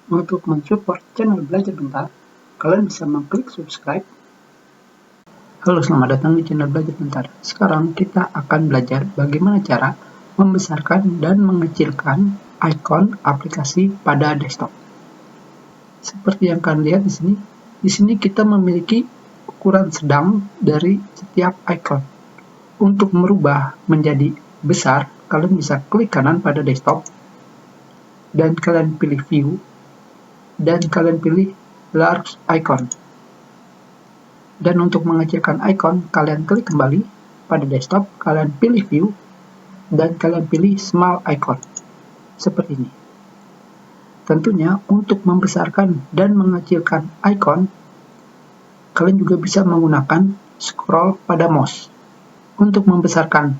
Untuk mensupport channel Belajar Bentar, kalian bisa mengklik subscribe. Halo, selamat datang di channel Belajar Bentar. Sekarang kita akan belajar bagaimana cara membesarkan dan mengecilkan ikon aplikasi pada desktop. Seperti yang kalian lihat di sini kita memiliki ukuran sedang dari setiap ikon. Untuk merubah menjadi besar, kalian bisa klik kanan pada desktop dan kalian pilih view dan kalian pilih large icon. Dan untuk mengecilkan icon, kalian klik kembali pada desktop, kalian pilih view dan kalian pilih small icon. Seperti ini. Tentunya untuk membesarkan dan mengecilkan icon, kalian juga bisa menggunakan scroll pada mouse. Untuk membesarkan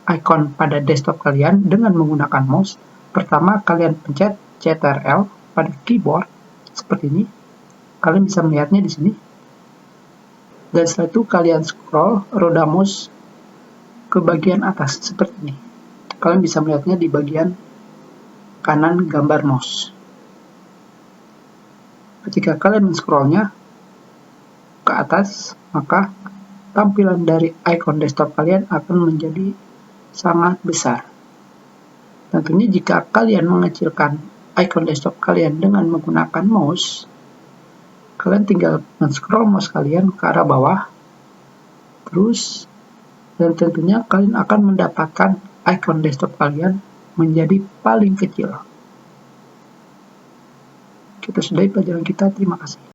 icon pada desktop kalian dengan menggunakan mouse, pertama kalian pencet Ctrl pada keyboard seperti ini. Kalian bisa melihatnya di sini. Dan setelah itu kalian scroll roda mouse ke bagian atas seperti ini. Kalian bisa melihatnya di bagian kanan gambar mouse. Ketika kalian men-scrollnya ke atas, maka tampilan dari icon desktop kalian akan menjadi sangat besar. Tentunya jika kalian mengecilkan icon desktop kalian dengan menggunakan mouse, kalian tinggal men-scroll mouse kalian ke arah bawah, terus, dan tentunya kalian akan mendapatkan icon desktop kalian menjadi paling kecil. Kita sudahi pelajaran kita, terima kasih.